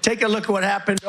Take a look at what happened.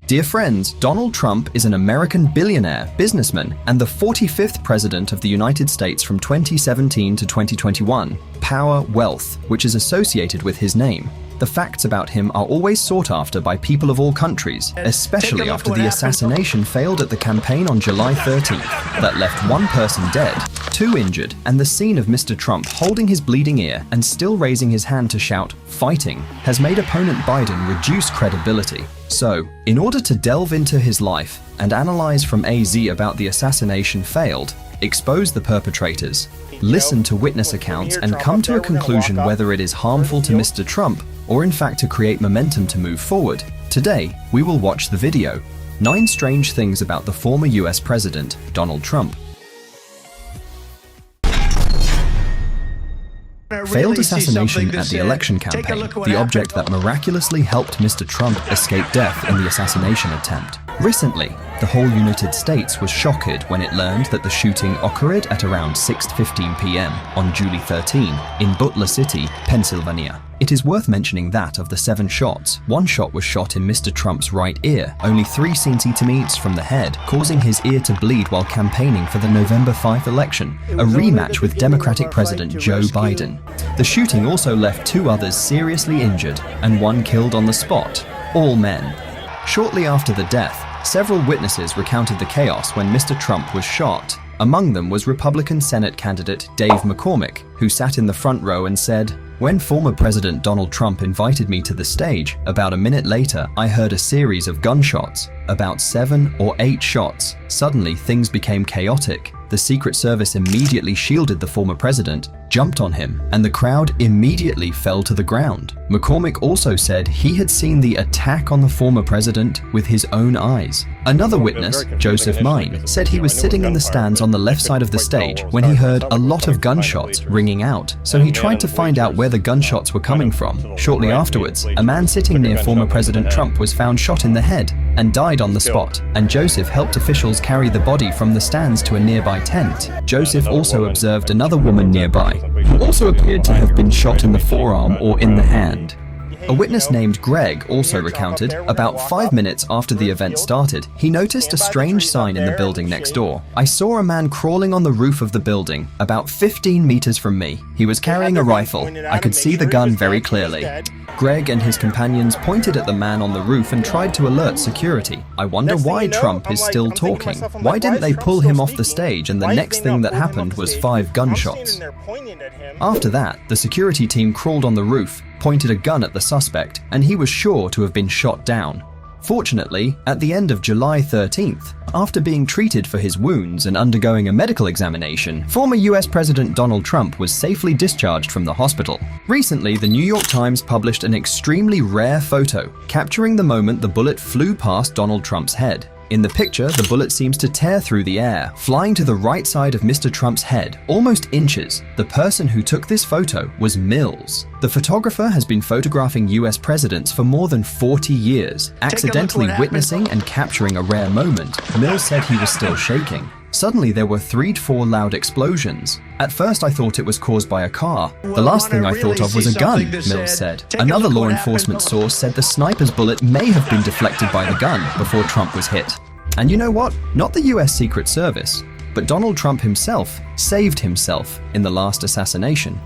Dear friends, Donald Trump is an American billionaire, businessman, and the 45th president of the United States from 2017 to 2021. Power, wealth, which is associated with his name. The facts about him are always sought after by people of all countries, especially after the assassination failed at the campaign on July 13th, that left one person dead, 2 injured, and the scene of Mr. Trump holding his bleeding ear and still raising his hand to shout, "Fighting," has made opponent Biden reduce credibility. So, in order to delve into his life and analyze from A to Z about the assassination failed, expose the perpetrators, listen to witness accounts, and come to a conclusion whether it is harmful to Mr. Trump or in fact to create momentum to move forward. Today, we will watch the video, 9 strange things about the former US President, Donald Trump. Failed assassination at the election campaign, the object that miraculously helped Mr. Trump escape death in the assassination attempt. Recently, the whole United States was shocked when it learned that the shooting occurred at around 6:15 p.m. on July 13 in Butler City, Pennsylvania. It is worth mentioning that of the 7 shots, 1 shot was shot in Mr. Trump's right ear, only 3 centimeters from the head, causing his ear to bleed while campaigning for the November 5th election, a rematch with Democratic President Joe Biden. The shooting also left 2 others seriously injured and 1 killed on the spot, all men. Shortly after the death, several witnesses recounted the chaos when Mr. Trump was shot. Among them was Republican Senate candidate Dave McCormick, who sat in the front row and said, "When former President Donald Trump invited me to the stage, about a minute later, I heard a series of gunshots, about 7 or 8 shots. Suddenly, things became chaotic. The Secret Service immediately shielded the former president, jumped on him, and the crowd immediately fell to the ground." McCormick also said he had seen the attack on the former president with his own eyes. Another witness, Joseph Mine, said he was sitting in the stands on the left side of the stage when he heard a lot of gunshots ringing out, so he tried to find out where the gunshots were coming from. Shortly afterwards, a man sitting near former President Trump was found shot in the head and died on the spot, and Joseph helped officials carry the body from the stands to a nearby tent. Joseph also observed another woman nearby, who also appeared to have been shot in the forearm or in the hand. A witness named Greg also recounted, about 5 minutes after the event started, he noticed a strange sign in the building next door. "I saw a man crawling on the roof of the building, about 15 meters from me. He was carrying a rifle. I could see the gun very clearly." Greg and his companions pointed at the man on the roof and tried to alert security. "I wonder why Trump is still talking. Why didn't they pull him off the stage?" And the next thing that happened was 5 gunshots. After that, the security team crawled on the roof, pointed a gun at the suspect, and he was sure to have been shot down. Fortunately, at the end of July 13th, after being treated for his wounds and undergoing a medical examination, former US President Donald Trump was safely discharged from the hospital. Recently, the New York Times published an extremely rare photo, capturing the moment the bullet flew past Donald Trump's head. In the picture, the bullet seems to tear through the air, flying to the right side of Mr. Trump's head, almost inches. The person who took this photo was Mills. The photographer has been photographing US presidents for more than 40 years, accidentally witnessing and capturing a rare moment. Mills said he was still shaking. Suddenly there were 3 to 4 loud explosions. "At first I thought it was caused by a car. The last thing I thought of was a gun," Mills said. Another law enforcement source said the sniper's bullet may have been deflected by the gun before Trump was hit. And you know what? Not the US Secret Service, but Donald Trump himself saved himself in the last assassination.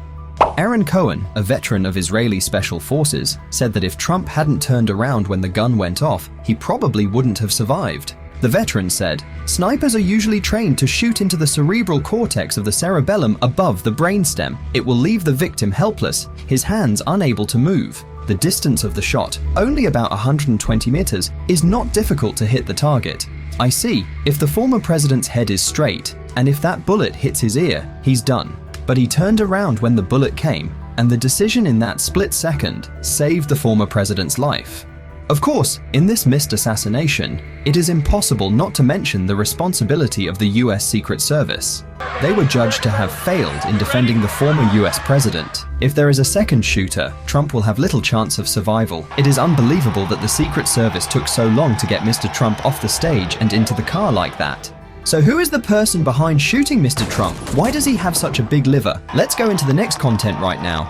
Aaron Cohen, a veteran of Israeli Special Forces, said that if Trump hadn't turned around when the gun went off, he probably wouldn't have survived. The veteran said, "Snipers are usually trained to shoot into the cerebral cortex of the cerebellum above the brainstem. It will leave the victim helpless, his hands unable to move. The distance of the shot, only about 120 meters, is not difficult to hit the target. I see, if the former president's head is straight, and if that bullet hits his ear, he's done. But he turned around when the bullet came, and the decision in that split second saved the former president's life." Of course, in this missed assassination, it is impossible not to mention the responsibility of the US Secret Service. They were judged to have failed in defending the former US president. If there is a second shooter, Trump will have little chance of survival. It is unbelievable that the Secret Service took so long to get Mr. Trump off the stage and into the car like that. So who is the person behind shooting Mr. Trump? Why does he have such a big liver? Let's go into the next content right now.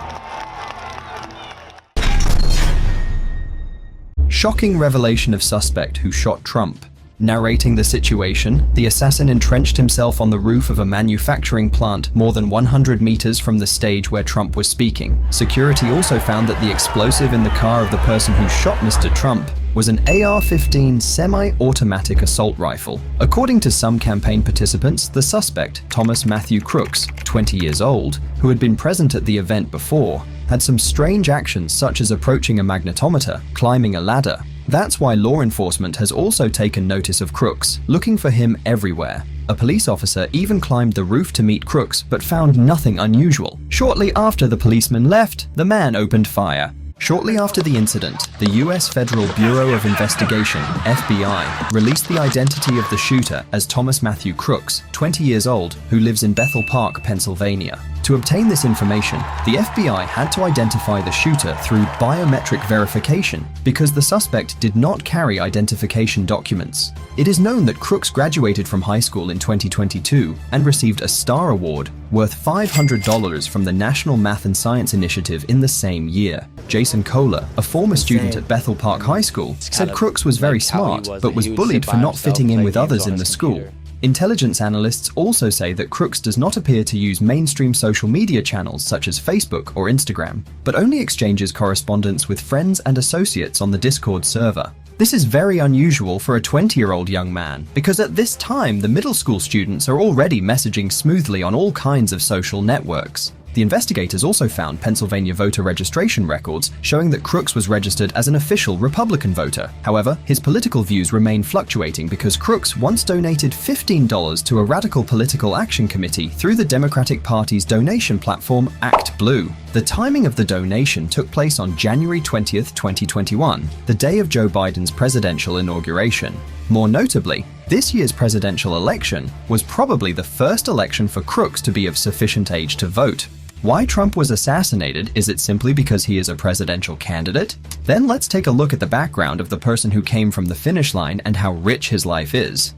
shocking revelation of suspect who shot Trump. Narrating the situation, the assassin entrenched himself on the roof of a manufacturing plant more than 100 meters from the stage where Trump was speaking. Security also found that the explosive in the car of the person who shot Mr. Trump was an AR-15 semi-automatic assault rifle. According to some campaign participants, the suspect, Thomas Matthew Crooks, 20 years old, who had been present at the event before, had some strange actions such as approaching a magnetometer, climbing a ladder. That's why law enforcement has also taken notice of Crooks, looking for him everywhere. A police officer even climbed the roof to meet Crooks but found nothing unusual. Shortly after the policeman left, the man opened fire. Shortly after the incident, the U.S. Federal Bureau of Investigation, FBI, released the identity of the shooter as Thomas Matthew Crooks, 20 years old, who lives in Bethel Park, Pennsylvania. To obtain this information, the FBI had to identify the shooter through biometric verification because the suspect did not carry identification documents. It is known that Crooks graduated from high school in 2022 and received a STAR Award worth $500 from the National Math and Science Initiative in the same year. Jason Kohler, a former student at Bethel Park High School, said Crooks was very smart but was bullied for not fitting in with others in the school. Intelligence analysts also say that Crooks does not appear to use mainstream social media channels such as Facebook or Instagram, but only exchanges correspondence with friends and associates on the Discord server. This is very unusual for a 20-year-old young man, because at this time the middle school students are already messaging smoothly on all kinds of social networks. The investigators also found Pennsylvania voter registration records showing that Crooks was registered as an official Republican voter. However, his political views remain fluctuating because Crooks once donated $15 to a radical political action committee through the Democratic Party's donation platform ActBlue. The timing of the donation took place on January 20th, 2021, the day of Joe Biden's presidential inauguration. More notably, this year's presidential election was probably the first election for Crooks to be of sufficient age to vote. Why Trump was assassinated? Is it simply because he is a presidential candidate? Then let's take a look at the background of the person who came from the finish line and how rich his life is.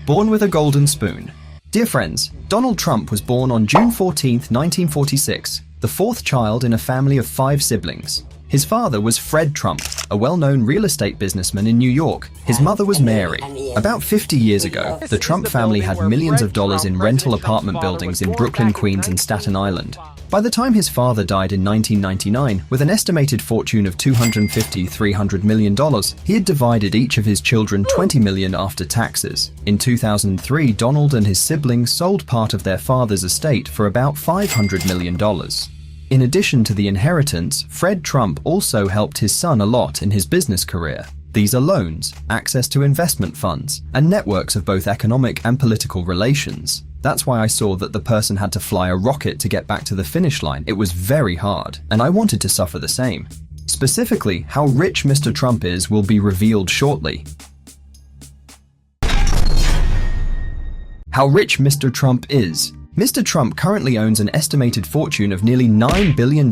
Born with a golden spoon. Dear friends, Donald Trump was born on June 14, 1946, the fourth child in a family of 5 siblings. His father was Fred Trump, a well-known real estate businessman in New York. His mother was Mary. About 50 years ago, the Trump family had millions of dollars in rental apartment buildings in Brooklyn, Queens, and Staten Island. By the time his father died in 1999, with an estimated fortune of $250–300 million, he had divided each of his children $20 million after taxes. In 2003, Donald and his siblings sold part of their father's estate for about $500 million. In addition to the inheritance, Fred Trump also helped his son a lot in his business career. These are loans, access to investment funds, and networks of both economic and political relations. That's why I saw that the person had to fly a rocket to get back to the finish line. It was very hard, and I wanted to suffer the same. Specifically, how rich Mr. Trump is will be revealed shortly. How rich Mr. Trump is. Mr. Trump currently owns an estimated fortune of nearly $9 billion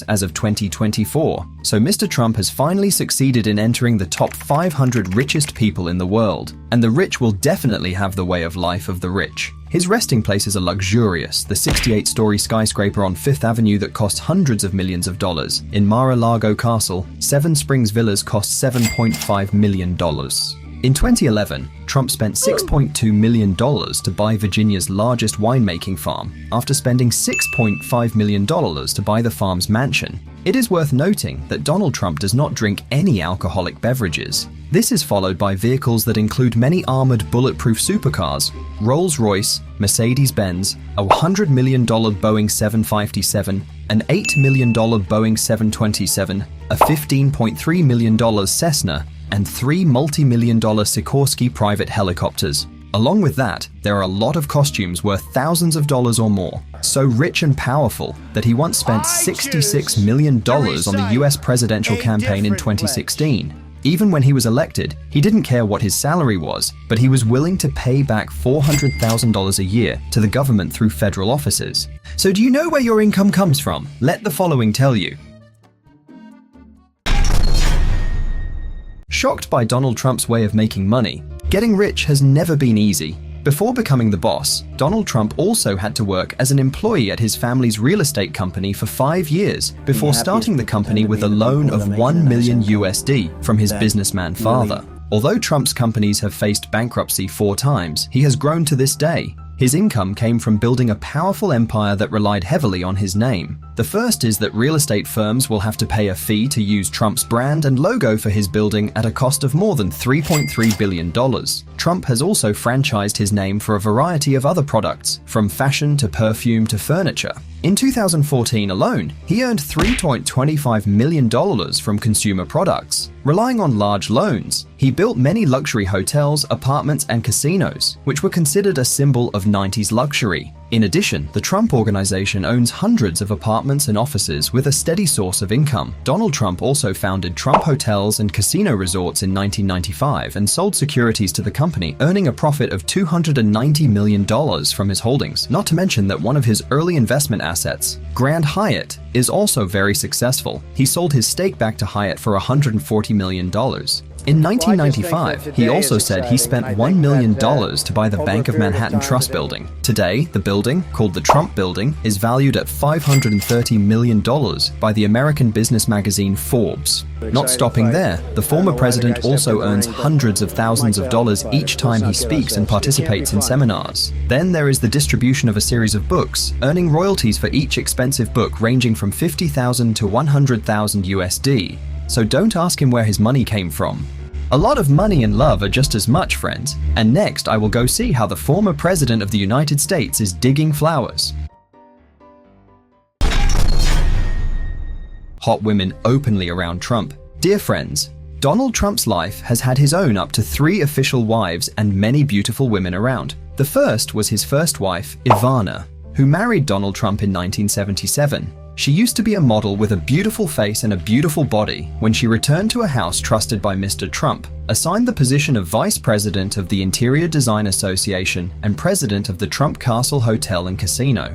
as of 2024, so Mr. Trump has finally succeeded in entering the top 500 richest people in the world, and the rich will definitely have the way of life of the rich. His resting places are luxurious, the 68-story skyscraper on Fifth Avenue that costs hundreds of millions of dollars. In Mar-a-Lago Castle, Seven Springs Villas cost $7.5 million. In 2011, Trump spent $6.2 million to buy Virginia's largest winemaking farm, after spending $6.5 million to buy the farm's mansion. It is worth noting that Donald Trump does not drink any alcoholic beverages. This is followed by vehicles that include many armored bulletproof supercars, Rolls-Royce, Mercedes-Benz, a $100 million Boeing 757, an $8 million Boeing 727, a $15.3 million Cessna, and 3 multi-million-dollar Sikorsky private helicopters. Along with that, there are a lot of costumes worth thousands of dollars or more, so rich and powerful that he once spent $66 million on the US presidential campaign in 2016. Even when he was elected, he didn't care what his salary was, but he was willing to pay back $400,000 a year to the government through federal offices. So do you know where your income comes from? Let the following tell you. Shocked by Donald Trump's way of making money, getting rich has never been easy. Before becoming the boss, Donald Trump also had to work as an employee at his family's real estate company for 5 years before starting the company with a loan of $1 million from his businessman father. Although Trump's companies have faced bankruptcy 4 times, he has grown to this day. His income came from building a powerful empire that relied heavily on his name. The first is that real estate firms will have to pay a fee to use Trump's brand and logo for his building at a cost of more than $3.3 billion. Trump has also franchised his name for a variety of other products, from fashion to perfume to furniture. In 2014 alone, he earned $3.25 million from consumer products. Relying on large loans, he built many luxury hotels, apartments, and casinos, which were considered a symbol of 90s luxury. In addition, the Trump Organization owns hundreds of apartments and offices with a steady source of income. Donald Trump also founded Trump Hotels and Casino Resorts in 1995 and sold securities to the company, earning a profit of $290 million from his holdings. Not to mention that one of his early investment assets, Grand Hyatt, is also very successful. He sold his stake back to Hyatt for $140 million. In 1995, he also said he spent $1 million to buy the Bank of Manhattan Trust Building. Today, the building, called the Trump Building, is valued at $530 million by the American business magazine Forbes. Not stopping there, the former president also earns hundreds of thousands of dollars each time he speaks and participates in seminars. Then there is the distribution of a series of books, earning royalties for each expensive book ranging from $50,000 to $100,000 USD. So don't ask him where his money came from. A lot of money and love are just as much, friends. And next, I will go see how the former president of the United States is digging flowers. Hot women openly around Trump. Dear friends, Donald Trump's life has had his own up to 3 official wives and many beautiful women around. The first was his first wife, Ivana, who married Donald Trump in 1977. She used to be a model with a beautiful face and a beautiful body when she returned to a house trusted by Mr. Trump, assigned the position of Vice President of the Interior Design Association and President of the Trump Castle Hotel and Casino.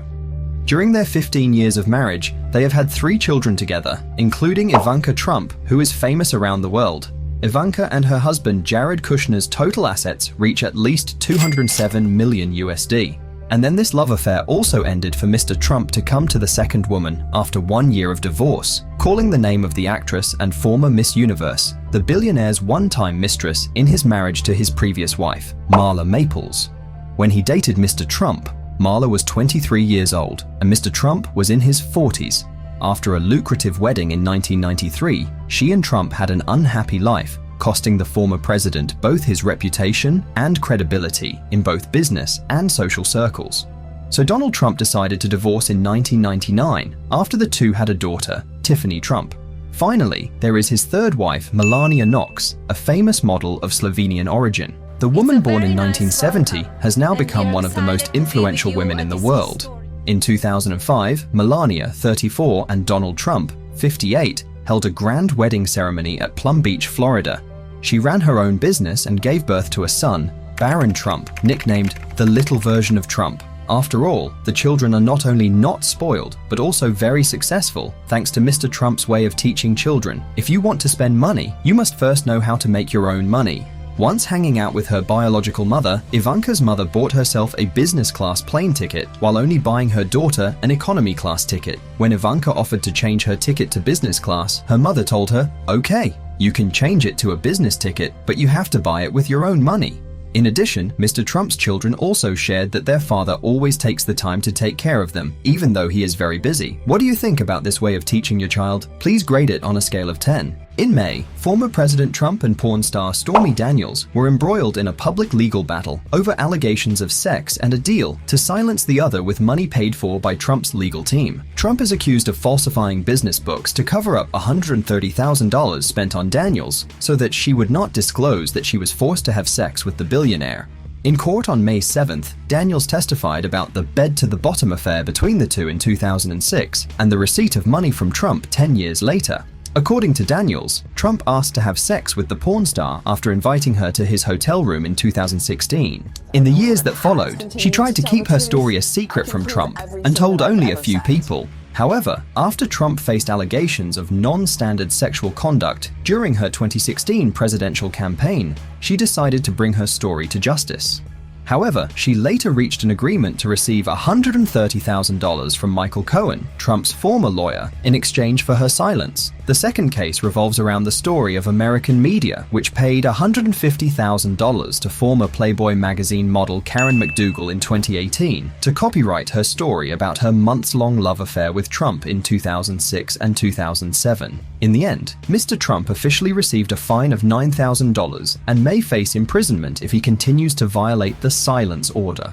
During their 15 years of marriage, they have had 3 children together, including Ivanka Trump, who is famous around the world. Ivanka and her husband Jared Kushner's total assets reach at least $207 million USD. And then this love affair also ended for Mr. Trump to come to the second woman after 1 year of divorce, calling the name of the actress and former Miss Universe, the billionaire's one-time mistress in his marriage to his previous wife, Marla Maples. When he dated Mr. Trump, Marla was 23 years old and Mr. Trump was in his 40s. After a lucrative wedding in 1993, she and Trump had an unhappy life, costing the former president both his reputation and credibility in both business and social circles. So Donald Trump decided to divorce in 1999 after the two had a daughter, Tiffany Trump. Finally, there is his third wife, Melania Knox, a famous model of Slovenian origin. The woman born in 1970 has now become one of the most influential women in the world. In 2005, Melania, 34, and Donald Trump, 58, held a grand wedding ceremony at Plum Beach, Florida. She ran her own business and gave birth to a son, Barron Trump, nicknamed the little version of Trump. After all, the children are not only not spoiled, but also very successful, thanks to Mr. Trump's way of teaching children. If you want to spend money, you must first know how to make your own money. Once hanging out with her biological mother, Ivanka's mother bought herself a business class plane ticket while only buying her daughter an economy class ticket. When Ivanka offered to change her ticket to business class, her mother told her, "Okay, you can change it to a business ticket, but you have to buy it with your own money." In addition, Mr. Trump's children also shared that their father always takes the time to take care of them, even though he is very busy. What do you think about this way of teaching your child? Please grade it on a scale of 10. In May, former President Trump and porn star Stormy Daniels were embroiled in a public legal battle over allegations of sex and a deal to silence the other with money paid for by Trump's legal team. Trump is accused of falsifying business books to cover up $130,000 spent on Daniels so that she would not disclose that she was forced to have sex with the billionaire. In court on May 7th, Daniels testified about the bed-to-the-bottom affair between the two in 2006 and the receipt of money from Trump 10 years later. According to Daniels, Trump asked to have sex with the porn star after inviting her to his hotel room in 2016. In the years that followed, she tried to keep her story a secret from Trump and told only a few people. However, after Trump faced allegations of non-standard sexual conduct during her 2016 presidential campaign, she decided to bring her story to justice. However, she later reached an agreement to receive $130,000 from Michael Cohen, Trump's former lawyer, in exchange for her silence. The second case revolves around the story of American media, which paid $150,000 to former Playboy magazine model Karen McDougal in 2018 to copyright her story about her months-long love affair with Trump in 2006 and 2007. In the end, Mr. Trump officially received a fine of $9,000 and may face imprisonment if he continues to violate the silence order.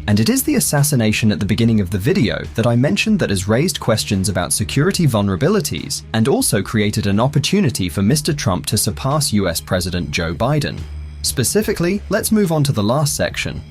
And it is the assassination at the beginning of the video that I mentioned that has raised questions about security vulnerabilities and also created an opportunity for Mr. Trump to surpass US President Joe Biden. Specifically, let's move on to the last section.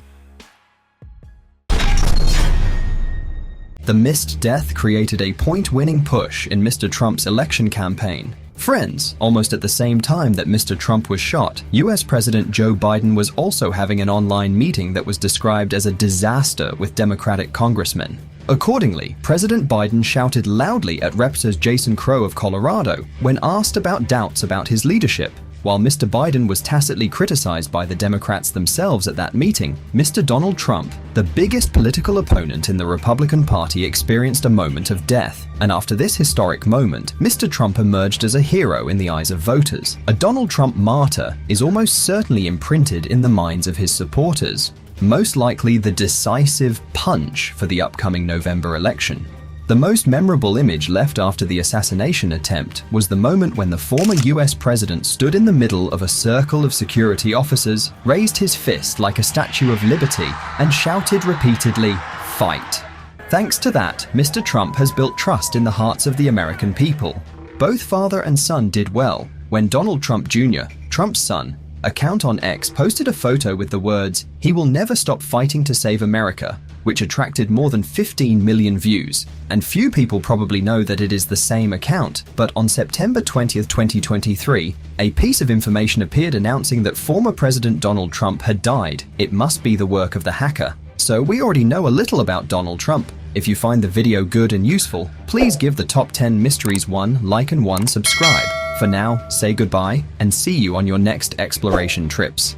The missed death created a point-winning push in Mr. Trump's election campaign. Friends, almost at the same time that Mr. Trump was shot, US President Joe Biden was also having an online meeting that was described as a disaster with Democratic congressmen. Accordingly, President Biden shouted loudly at Representative Jason Crow of Colorado when asked about doubts about his leadership. While Mr. Biden was tacitly criticized by the Democrats themselves at that meeting, Mr. Donald Trump, the biggest political opponent in the Republican Party, experienced a moment of death. And after this historic moment, Mr. Trump emerged as a hero in the eyes of voters. A Donald Trump martyr is almost certainly imprinted in the minds of his supporters, most likely the decisive punch for the upcoming November election. The most memorable image left after the assassination attempt was the moment when the former US president stood in the middle of a circle of security officers, raised his fist like a Statue of Liberty, and shouted repeatedly, "Fight." Thanks to that, Mr. Trump has built trust in the hearts of the American people. Both father and son did well when Donald Trump Jr., Trump's son, account on X posted a photo with the words, "He will never stop fighting to save America," which attracted more than 15 million views. And few people probably know that it is the same account, but on September 20th, 2023, a piece of information appeared announcing that former President Donald Trump had died. It must be the work of the hacker. So we already know a little about Donald Trump. If you find the video good and useful, please give the Top 10 Mysteries 1 like and 1 subscribe. For now, say goodbye and see you on your next exploration trips.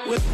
With